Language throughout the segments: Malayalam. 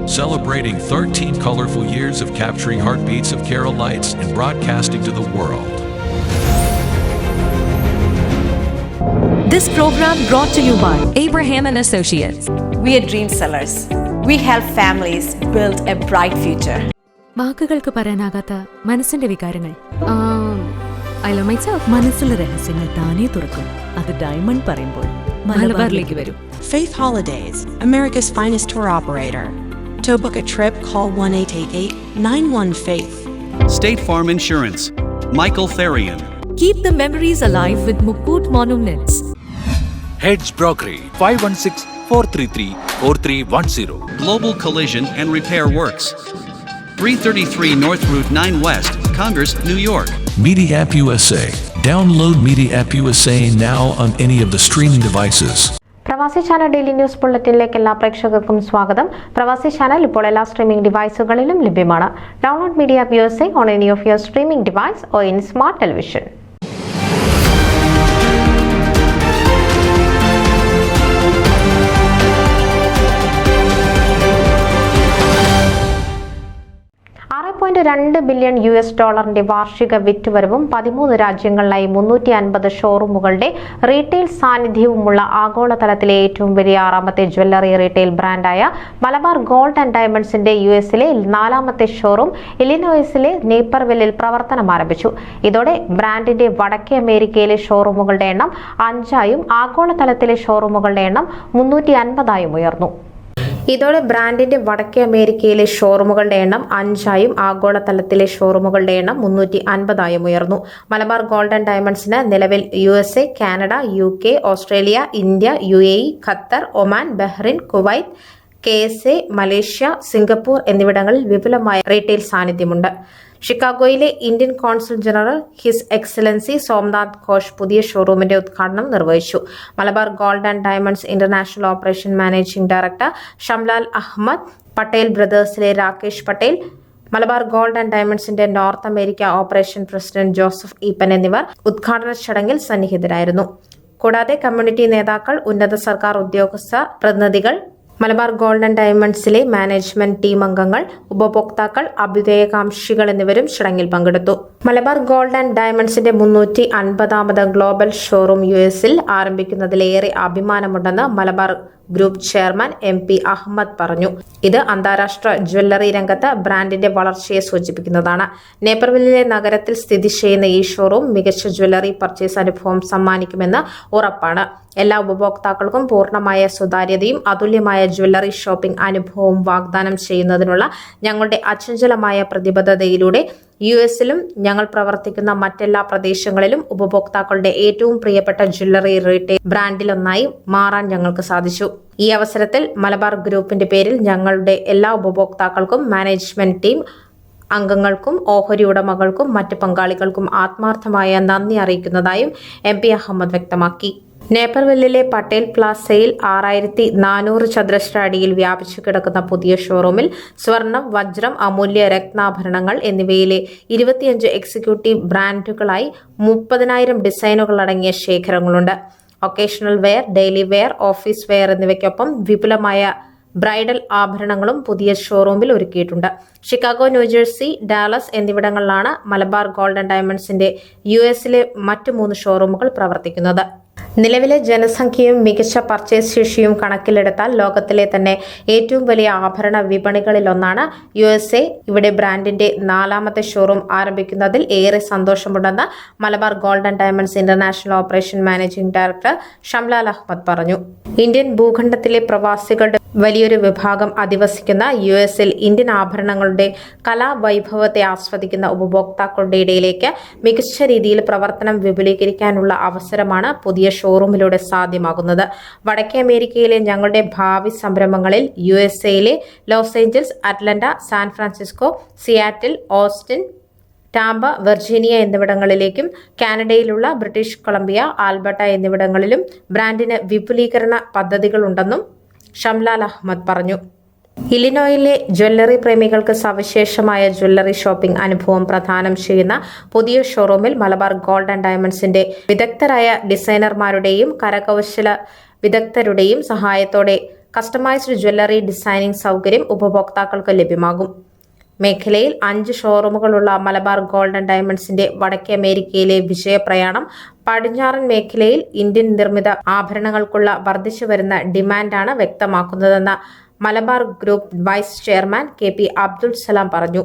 celebrating 13 colorful years of capturing heartbeats of Carol Lights and broadcasting to the world. This program brought to you by Abraham and Associates. We are dream sellers. We help families build a bright future. വാക്കുകൾക്ക് പറയാനാകാത്ത മനസ്സിന്റെ വികാരങ്ങൾ. മനസ്സിലെ രഹസ്യങ്ങൾ താനേ തുറക്കും. അത് ഡയമണ്ട് പറയുമ്പോൾ മലബാറിലേക്ക് വരും. Faith Holidays, America's finest tour operator. To book a trip, call 1-888-91-FAITH. State Farm Insurance, Michael Therian. Keep the memories alive with Mukut Monuments. Hedge Brokery, 516-433-4310. Global Collision and Repair Works, 333 North Route 9 West, Congress, New York. Media App USA. Download Media App USA now on any of the streaming devices. പ്രവാസി ചാനൽ ഡെയിലി ന്യൂസ് ബുള്ളറ്റിനിലേക്ക് എല്ലാ പ്രേക്ഷകർക്കും സ്വാഗതം. പ്രവാസി ചാനൽ ഇപ്പോൾ എല്ലാ സ്ട്രീമിംഗ് ഡിവൈസുകളിലും ലഭ്യമാണ്. Download media app USA on any of your streaming device or in smart television. $2 billion വാർഷിക വിറ്റുവരവും 13 രാജ്യങ്ങളിലായി 350 ഷോറൂമുകളുടെ റീറ്റെയിൽ സാന്നിധ്യവുമുള്ള ആഗോളതലത്തിലെ ഏറ്റവും വലിയ 6ാമത്തെ ജ്വല്ലറി റീറ്റെയിൽ ബ്രാൻഡായ മലബാർ ഗോൾഡ് ആൻഡ് ഡയമണ്ട്സിന്റെ യുഎസിലെ 4ാമത്തെ ഷോറൂം ഇലിനോയ്സിലെ നേപ്പർവില്ലിൽ പ്രവർത്തനം ആരംഭിച്ചു. ഇതോടെ ബ്രാൻഡിന്റെ വടക്കേ അമേരിക്കയിലെ ഷോറൂമുകളുടെ എണ്ണം 5ആയും ആഗോളതലത്തിലെ ഷോറൂമുകളുടെ എണ്ണം 350ആയും ഉയർന്നു. ഇതോടെ ബ്രാൻഡിന്റെ വടക്കേ അമേരിക്കയിലെ ഷോറൂമുകളുടെ എണ്ണം 5ആയും ആഗോളതലത്തിലെ ഷോറൂമുകളുടെ എണ്ണം 350ആയും ഉയർന്നു. മലബാർ ഗോൾഡ് ആൻഡ് ഡയമണ്ട്സിന് നിലവിൽ USA, Canada, UK, Australia, India, UAE, Qatar, Oman, Bahrain, Kuwait, KSA, Malaysia, Singapore എന്നിവിടങ്ങളിൽ വിപുലമായ റീറ്റെയിൽ സാന്നിധ്യമുണ്ട്. ഷിക്കാഗോയിലെ Indian consul general his excellency Somnath Ghosh പുതിയ ഷോറൂമിന്റെ ഉദ്ഘാടനം നിർവഹിച്ചു. Malabar gold and diamonds international operation managing director Shamlal Ahmed, Patel ബ്രദേഴ്സിലെ രാകേഷ് പട്ടേൽ, മലബാർ ഗോൾഡ് ആൻഡ് ഡയമണ്ട്സിന്റെ north America operation president Joseph Eapen എന്നിവർ ഉദ്ഘാടന ചടങ്ങിൽ സന്നിഹിതരായിരുന്നു. കൂടാതെ കമ്മ്യൂണിറ്റി നേതാക്കൾ, ഉന്നത സർക്കാർ ഉദ്യോഗസ്ഥ പ്രതിനിധികൾ, മലബാർ ഗോൾഡ് ആൻഡ് ഡയമണ്ട്സിലെ മാനേജ്മെന്റ് ടീം അംഗങ്ങൾ, ഉപഭോക്താക്കൾ, അഭ്യുദയകാംക്ഷികൾ എന്നിവരും ചടങ്ങിൽ പങ്കെടുത്തു. മലബാർ ഗോൾഡ് ആൻഡ് ഡയമണ്ട്സിന്റെ 350ാമത് ഗ്ലോബൽ ഷോറൂം US-ൽ ആരംഭിക്കുന്നതിലേറെ അഭിമാനമുണ്ടെന്ന് Malabar group chairman MP Ahmed പറഞ്ഞു. ഇത് അന്താരാഷ്ട്ര ജ്വല്ലറി രംഗത്ത് ബ്രാൻഡിന്റെ വളർച്ചയെ സൂചിപ്പിക്കുന്നതാണ്. നേപ്പർവില്ലിലെ നഗരത്തിൽ സ്ഥിതി ചെയ്യുന്ന ഈ ഷോറൂം മികച്ച ജ്വല്ലറി പർച്ചേസ് അനുഭവം സമ്മാനിക്കുമെന്ന് ഉറപ്പാണ്. എല്ലാ ഉപഭോക്താക്കൾക്കും പൂർണ്ണമായ സുതാര്യതയും അതുല്യമായ ജ്വല്ലറി ഷോപ്പിംഗ് അനുഭവവും വാഗ്ദാനം ചെയ്യുന്നതിനുള്ള ഞങ്ങളുടെ അചഞ്ചലമായ പ്രതിബദ്ധതയിലൂടെ US-ലും ഞങ്ങൾ പ്രവർത്തിക്കുന്ന മറ്റെല്ലാ പ്രദേശങ്ങളിലും ഉപഭോക്താക്കളുടെ ഏറ്റവും പ്രിയപ്പെട്ട ജ്വല്ലറി റീറ്റെയിൽ ബ്രാൻഡിലൊന്നായി മാറാൻ ഞങ്ങൾക്ക് സാധിച്ചു. ഈ അവസരത്തിൽ മലബാർ ഗ്രൂപ്പിന്റെ പേരിൽ ഞങ്ങളുടെ എല്ലാ ഉപഭോക്താക്കൾക്കും, മാനേജ്മെന്റ് ടീം അംഗങ്ങൾക്കും, ഓഹരി ഉടമകൾക്കും മറ്റ് പങ്കാളികൾക്കും ആത്മാർത്ഥമായ നന്ദി അറിയിക്കുന്നതായും MP അഹമ്മദ് വ്യക്തമാക്കി. നേപ്പർവില്ലിലെ പട്ടേൽ പ്ലാസയിൽ 6400 ചതുരശ്ര അടിയിൽ വ്യാപിച്ചു കിടക്കുന്ന പുതിയ ഷോറൂമിൽ സ്വർണം, വജ്രം, അമൂല്യ രത്നാഭരണങ്ങൾ എന്നിവയിലെ 25 എക്സിക്യൂട്ടീവ് ബ്രാൻഡുകളായി 30,000 ഡിസൈനുകൾ അടങ്ങിയ ശേഖരങ്ങളുണ്ട്. Occasional wear, daily wear, office wear എന്നിവയ്ക്കൊപ്പം വിപുലമായ ബ്രൈഡൽ ആഭരണങ്ങളും പുതിയ ഷോറൂമിൽ ഒരുക്കിയിട്ടുണ്ട്. ഷിക്കാഗോ, ന്യൂജേഴ്സി, ഡാലസ് എന്നിവിടങ്ങളിലാണ് മലബാർ ഗോൾഡ് ആൻഡ് ഡയമണ്ട്സിന്റെ US-ലെ മറ്റ് 3 ഷോറൂമുകൾ പ്രവർത്തിക്കുന്നത്. നിലവിലെ ജനസംഖ്യയും മികച്ച പർച്ചേസ് ശേഷിയും കണക്കിലെടുത്താൽ ലോകത്തിലെ തന്നെ ഏറ്റവും വലിയ ആഭരണ വിപണികളിലൊന്നാണ് USA. ഇവിടെ ബ്രാൻഡിന്റെ 4ാമത്തെ ഷോറൂം ആരംഭിക്കുന്നതിൽ ഏറെ സന്തോഷമുണ്ടെന്ന് Malabar gold and diamonds international operation managing director Shamlal Ahammed പറഞ്ഞു. ഇന്ത്യൻ ഭൂഖണ്ഡത്തിലെ പ്രവാസികളുടെ വലിയൊരു വിഭാഗം അധിവസിക്കുന്ന US-ൽ ഇന്ത്യൻ ആഭരണങ്ങളുടെ കലാവൈഭവത്തെ ആസ്വദിക്കുന്ന ഉപഭോക്താക്കളുടെ ഇടയിലേക്ക് മികച്ച രീതിയിൽ പ്രവർത്തനം വിപുലീകരിക്കാനുള്ള അവസരമാണ് പുതിയ ഷോറൂമിലൂടെ സാധ്യമാകുന്നത്. വടക്കേ അമേരിക്കയിലെ ഞങ്ങളുടെ ഭാവി സംരംഭങ്ങളിൽ USA-ലെ Los Angeles, Atlanta, San Francisco, Seattle, Austin, Tampa, Virginia എന്നിവിടങ്ങളിലേക്കും കാനഡയിലുള്ള ബ്രിട്ടീഷ് കൊളംബിയ, ആൽബർട്ട എന്നിവിടങ്ങളിലും ബ്രാൻഡിന് വിപുലീകരണ പദ്ധതികളുണ്ടെന്നും ഷംലാൽ അഹമ്മദ് പറഞ്ഞു. ഇലിനോയിലെ ജ്വല്ലറി പ്രേമികൾക്ക് സവിശേഷമായ ജ്വല്ലറി ഷോപ്പിംഗ് അനുഭവം പ്രദാനം ചെയ്യുന്ന പുതിയ ഷോറൂമിൽ മലബാർ ഗോൾഡ് ആൻഡ് ഡയമണ്ട്സിന്റെ വിദഗ്ധരായ ഡിസൈനർമാരുടെയും കരകൗശല വിദഗ്ധരുടെയും സഹായത്തോടെ കസ്റ്റമൈസ്ഡ് ജ്വല്ലറി ഡിസൈനിംഗ് സൗകര്യം ഉപഭോക്താക്കൾക്ക് ലഭ്യമാകും. മേഖലയിൽ 5 ഷോറൂമുകളുള്ള മലബാർ ഗോൾഡ് ആൻഡ് ഡയമണ്ട്സിന്റെ വടക്കേ അമേരിക്കയിലെ വിജയപ്രയാണം പടിഞ്ഞാറൻ മേഖലയിൽ ഇന്ത്യൻ നിർമ്മിത ആഭരണങ്ങൾക്കുള്ള വർദ്ധിച്ചുവരുന്ന ഡിമാൻഡാണ് വ്യക്തമാക്കുന്നതെന്ന് Malabar group vice chairman KP Abdul Salam പറഞ്ഞു.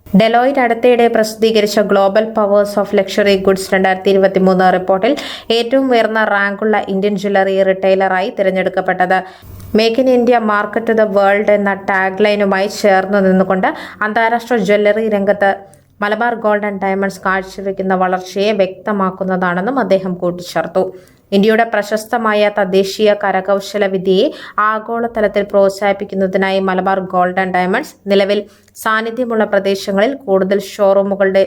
ഡെലോയിറ്റ് അടുത്തിടെ പ്രസിദ്ധീകരിച്ച global powers of luxury goods 2023 റിപ്പോർട്ടിൽ ഏറ്റവും ഉയർന്ന റാങ്കുള്ള ഇന്ത്യൻ ജ്വല്ലറി റിറ്റെയിലറായി തിരഞ്ഞെടുക്കപ്പെട്ടത്. Make in India market to the world എന്ന ടാഗ് ലൈനുമായി ചേർന്നു നിന്നുകൊണ്ട് അന്താരാഷ്ട്ര ജ്വല്ലറി രംഗത്ത് മലബാർ ഗോൾഡ് ആൻഡ് ഡയമണ്ട്സ് കാഴ്ചവെക്കുന്ന വളർച്ചയെ വ്യക്തമാക്കുന്നതാണെന്നും അദ്ദേഹം കൂട്ടിച്ചേർത്തു. ഇന്ത്യയുടെ പ്രശസ്തമായ തദ്ദേശീയ കരകൗശല വിദ്യയെ ആഗോളതലത്തിൽ പ്രോത്സാഹിപ്പിക്കുന്നതിനായി മലബാർ ഗോൾഡ് ആൻഡ് ഡയമണ്ട്സ് നിലവിൽ സാന്നിധ്യമുള്ള പ്രദേശങ്ങളിൽ കൂടുതൽ ഷോറൂമുകളുടെ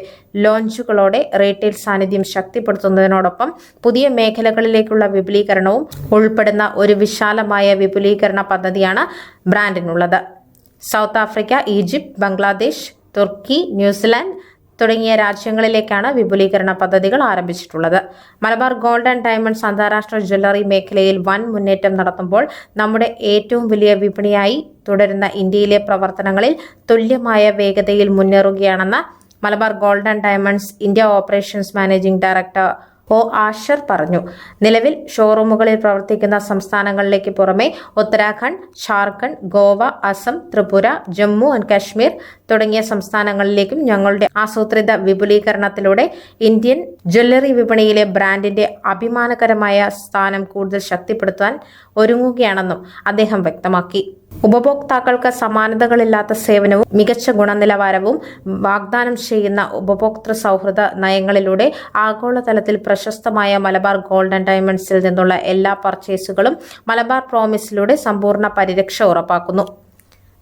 ലോഞ്ചുകളോടെ റീറ്റെയിൽ സാന്നിധ്യം ശക്തിപ്പെടുത്തുന്നതിനോടൊപ്പം പുതിയ മേഖലകളിലേക്കുള്ള വിപുലീകരണവും ഉൾപ്പെടുന്ന ഒരു വിശാലമായ വിപുലീകരണ പദ്ധതിയാണ് ബ്രാൻഡിനുള്ളത്. സൗത്ത് ആഫ്രിക്ക, ഈജിപ്ത്, ബംഗ്ലാദേശ്, തുർക്കി, ന്യൂസിലാൻഡ് തുടങ്ങിയ രാജ്യങ്ങളിലേക്കാണ് വിപുലീകരണ പദ്ധതികൾ ആരംഭിച്ചിട്ടുള്ളത്. മലബാർ ഗോൾഡ് ആൻഡ് ഡയമണ്ട്സ് അന്താരാഷ്ട്ര ജ്വല്ലറി മേഖലയിൽ വൻ മുന്നേറ്റം നടത്തുമ്പോൾ നമ്മുടെ ഏറ്റവും വലിയ വിപണിയായി തുടരുന്ന ഇന്ത്യയിലെ പ്രവർത്തനങ്ങളിൽ തുല്യമായ വേഗതയിൽ മുന്നേറുകയാണെന്ന് Malabar gold and diamonds India operations managing director O Asher പറഞ്ഞു. നിലവിൽ ഷോറൂമുകളിൽ പ്രവർത്തിക്കുന്ന സംസ്ഥാനങ്ങളിലേക്ക് പുറമെ ഉത്തരാഖണ്ഡ്, ഝാർഖണ്ഡ്, ഗോവ, അസം, ത്രിപുര, ജമ്മു ആൻഡ് കാശ്മീർ തുടങ്ങിയ സംസ്ഥാനങ്ങളിലേക്കും ഞങ്ങളുടെ ആസൂത്രിത വിപുലീകരണത്തിലൂടെ ഇന്ത്യൻ ജ്വല്ലറി വിപണിയിലെ ബ്രാൻഡിന്റെ അഭിമാനകരമായ സ്ഥാനം കൂടുതൽ ശക്തിപ്പെടുത്താൻ ഒരുങ്ങുകയാണെന്നും അദ്ദേഹം വ്യക്തമാക്കി. ഉപഭോക്താക്കൾക്ക് സമാനതകളില്ലാത്ത സേവനവും മികച്ച ഗുണനിലവാരവും വാഗ്ദാനം ചെയ്യുന്ന ഉപഭോക്തൃ സൗഹൃദ നയങ്ങളിലൂടെ ആഗോളതലത്തിൽ പ്രശസ്തമായ മലബാർ ഗോൾഡ് ആൻഡ് ഡയമണ്ട്സിൽ നിന്നുള്ള എല്ലാ പർച്ചേസുകളും മലബാർ പ്രോമിസിലൂടെ സമ്പൂർണ്ണ പരിരക്ഷ ഉറപ്പാക്കുന്നു.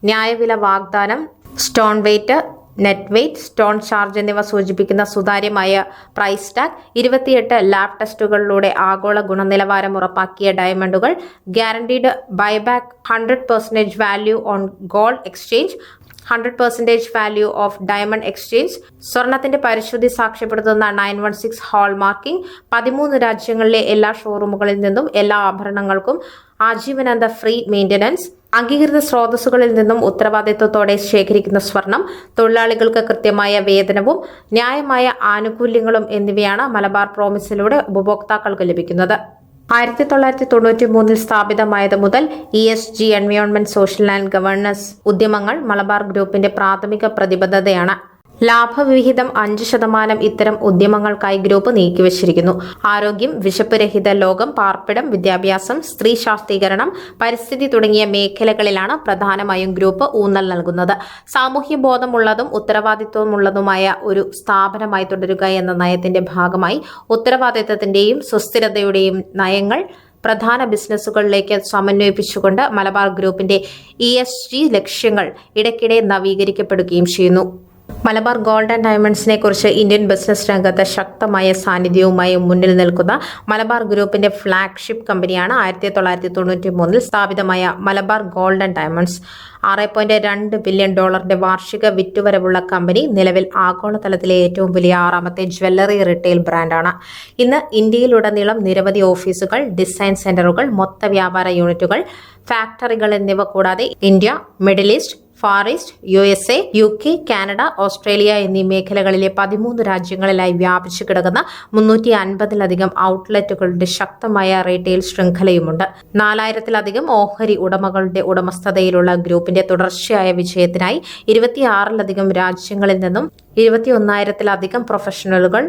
ന്യായവില വാഗ്ദാനം, stone weight, net weight, stone charge എന്നിവ സൂചിപ്പിക്കുന്ന സുതാര്യമായ പ്രൈസ് ടാഗ്, 28 ലാബ് ടെസ്റ്റുകളിലൂടെ ആഗോള ഗുണനിലവാരം ഉറപ്പാക്കിയ ഡയമണ്ടുകൾ, guaranteed buyback, 100% value on gold exchange, 100% value of diamond exchange, സ്വർണത്തിന്റെ പരിശുദ്ധി സാക്ഷ്യപ്പെടുത്തുന്ന 916 ഹാൾ മാർക്കിംഗ്, 13 രാജ്യങ്ങളിലെ എല്ലാ ഷോറൂമുകളിൽ നിന്നും എല്ലാ ആഭരണങ്ങൾക്കും ആജീവനാന്ത ഫ്രീ മെയിന്റനൻസ്, അംഗീകൃത സ്രോതസ്സുകളിൽ നിന്നും ഉത്തരവാദിത്വത്തോടെ ശേഖരിക്കുന്ന സ്വർണം, തൊഴിലാളികൾക്ക് കൃത്യമായ വേതനവും ന്യായമായ ആനുകൂല്യങ്ങളും എന്നിവയാണ് മലബാർ പ്രോമിസിലൂടെ ഉപഭോക്താക്കൾക്ക് ലഭിക്കുന്നത്. 1993 സ്ഥാപിതമായത് മുതൽ ESG environment, social and governance ഉദ്യമങ്ങൾ മലബാർ ഗ്രൂപ്പിന്റെ പ്രാഥമിക പ്രതിബദ്ധതയാണ്. ലാഭവിഹിതം 5% ഇത്തരം ഉദ്യമങ്ങൾക്കായി ഗ്രൂപ്പ് നീക്കിവച്ചിരിക്കുന്നു. ആരോഗ്യം, വിശപ്പ് രഹിത ലോകം, പാർപ്പിടം, വിദ്യാഭ്യാസം, സ്ത്രീ ശാക്തീകരണം, പരിസ്ഥിതി തുടങ്ങിയ മേഖലകളിലാണ് പ്രധാനമായും ഗ്രൂപ്പ് ഊന്നൽ നൽകുന്നത്. സാമൂഹ്യ ബോധമുള്ളതും ഉത്തരവാദിത്വമുള്ളതുമായ ഒരു സ്ഥാപനമായി തുടരുക എന്ന നയത്തിന്റെ ഭാഗമായി ഉത്തരവാദിത്തത്തിന്റെയും സുസ്ഥിരതയുടെയും നയങ്ങൾ പ്രധാന ബിസിനസ്സുകളിലേക്ക് സമന്വയിപ്പിച്ചുകൊണ്ട് മലബാർ ഗ്രൂപ്പിന്റെ ESG ലക്ഷ്യങ്ങൾ ഇടയ്ക്കിടെ നവീകരിക്കപ്പെടുകയും ചെയ്യുന്നു. മലബാർ ഗോൾഡ് ആൻഡ് ഡയമണ്ട്സിനെ കുറിച്ച് ഇന്ത്യൻ ബിസിനസ് രംഗത്ത് ശക്തമായ സാന്നിധ്യവുമായി മുന്നിൽ നിൽക്കുന്ന മലബാർ ഗ്രൂപ്പിന്റെ ഫ്ളാഗ്ഷിപ്പ് കമ്പനിയാണ് 1993 സ്ഥാപിതമായ Malabar gold and diamonds. $6.2 billion വാർഷിക വിറ്റുവരവുള്ള കമ്പനി നിലവിൽ ആഗോളതലത്തിലെ ഏറ്റവും വലിയ 6ാമത്തെ ജ്വല്ലറി റിറ്റെയിൽ ബ്രാൻഡാണ്. ഇന്ന് ഇന്ത്യയിലുടനീളം നിരവധി ഓഫീസുകൾ, ഡിസൈൻ സെന്ററുകൾ, മൊത്ത വ്യാപാര യൂണിറ്റുകൾ, ഫാക്ടറികൾ എന്നിവ കൂടാതെ India, middle east, far east, USA, UK, Canada, Australia എന്നീ മേഖലകളിലെ 13 രാജ്യങ്ങളിലായി വ്യാപിച്ചു കിടക്കുന്ന 350-ലധികം ഔട്ട്ലെറ്റുകളുടെ ശക്തമായ റീറ്റെയിൽ ശൃംഖലയുമുണ്ട്. 4000-ലധികം ഓഹരി ഉടമകളുടെ ഉടമസ്ഥതയിലുള്ള ഗ്രൂപ്പിന്റെ തുടർച്ചയായ വിജയത്തിനായി 26-ലധികം രാജ്യങ്ങളിൽ നിന്നും 21,000-ലധികം പ്രൊഫഷണലുകൾ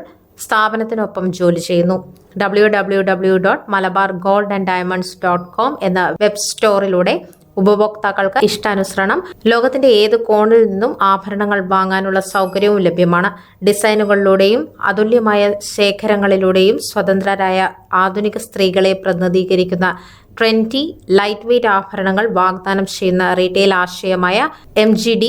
സ്ഥാപനത്തിനൊപ്പം ജോലി ചെയ്യുന്നു. www.malabargoldanddiamonds.com എന്ന വെബ് സ്റ്റോറിലൂടെ ഉപഭോക്താക്കൾക്ക് ഇഷ്ടാനുസരണം ലോകത്തിന്റെ ഏത് കോണിൽ നിന്നും ആഭരണങ്ങൾ വാങ്ങാനുള്ള സൗകര്യവും ലഭ്യമാണ്. ഡിസൈനുകളിലൂടെയും അതുല്യമായ ശേഖരങ്ങളിലൂടെയും സ്വതന്ത്രരായ ആധുനിക സ്ത്രീകളെ പ്രതിനിധീകരിക്കുന്ന ട്രെൻഡി ലൈറ്റ് വെയ്റ്റ് ആഭരണങ്ങൾ വാഗ്ദാനം ചെയ്യുന്ന റീറ്റെയിൽ ആശയമായ MGD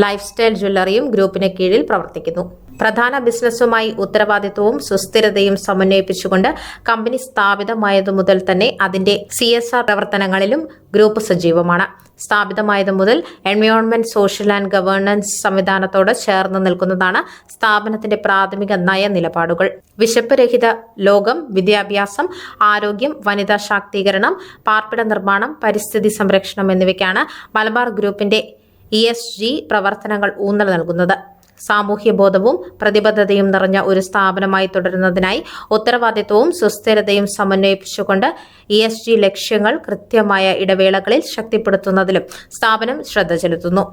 ലൈഫ് സ്റ്റൈൽ ജ്വല്ലറിയും ഗ്രൂപ്പിന് കീഴിൽ പ്രവർത്തിക്കുന്നു. പ്രധാന ബിസിനസ്സുമായി ഉത്തരവാദിത്വവും സുസ്ഥിരതയും സമന്വയിപ്പിച്ചുകൊണ്ട് കമ്പനി സ്ഥാപിതമായതു മുതൽ തന്നെ അതിന്റെ CSR പ്രവർത്തനങ്ങളിലും ഗ്രൂപ്പ് സജീവമാണ്. സ്ഥാപിതമായതു മുതൽ എൻവയോൺമെന്റ്, സോഷ്യൽ ആൻഡ് ഗവേണൻസ് സംവിധാനത്തോട് ചേർന്ന് നിൽക്കുന്നതാണ് സ്ഥാപനത്തിന്റെ പ്രാഥമിക നയനിലപാടുകൾ. വിശപ്പ് രഹിത ലോകം, വിദ്യാഭ്യാസം, ആരോഗ്യം, വനിതാ ശാക്തീകരണം, പാർപ്പിട നിർമ്മാണം, പരിസ്ഥിതി സംരക്ഷണം എന്നിവയ്ക്കാണ് മലബാർ ഗ്രൂപ്പിന്റെ ESG പ്രവർത്തനങ്ങൾ ഊന്നൽ നൽകുന്നത്. സാമൂഹ്യ ബോധവും പ്രതിബദ്ധതയും നിറഞ്ഞ ഒരു സ്ഥാപനമായി തുടരുന്നതിനായി ഉത്തരവാദിത്വവും സുസ്ഥിരതയും സമന്വയിപ്പിച്ചുകൊണ്ട് ESG ലക്ഷ്യങ്ങൾ കൃത്യമായ ഇടവേളകളിൽ ശക്തിപ്പെടുത്തുന്നതിലും സ്ഥാപനം ശ്രദ്ധ ചെലുത്തുന്നു.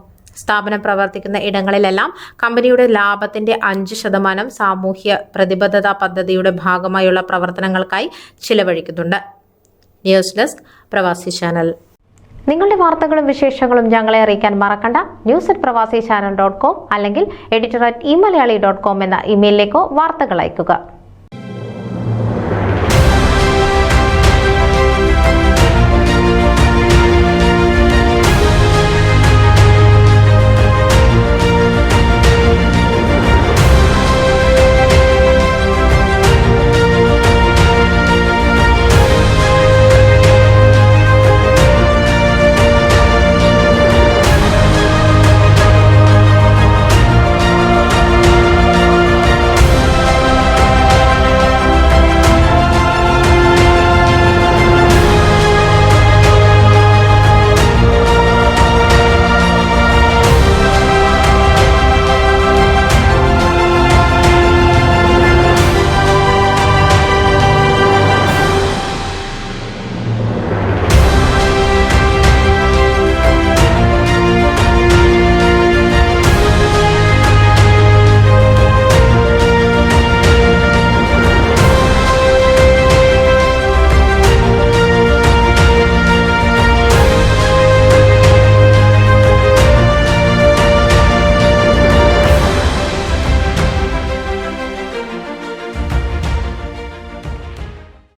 സ്ഥാപനം പ്രവർത്തിക്കുന്ന ഇടങ്ങളിലെല്ലാം കമ്പനിയുടെ ലാഭത്തിന്റെ 5% സാമൂഹ്യ പ്രതിബദ്ധതാ പദ്ധതിയുടെ ഭാഗമായുള്ള പ്രവർത്തനങ്ങൾക്കായി ചിലവഴിക്കുന്നുണ്ട്. ന്യൂസ് ഡെസ്ക് പ്രവാസി ചാനൽ. നിങ്ങളുടെ വാർത്തകളും വിശേഷങ്ങളും ഞങ്ങളെ അറിയിക്കാൻ മറക്കണ്ട. news@pravasichannel.com അല്ലെങ്കിൽ editor@eMalayali.com എന്ന ഇമെയിലിലേക്കോ വാർത്തകൾ അയയ്ക്കുക.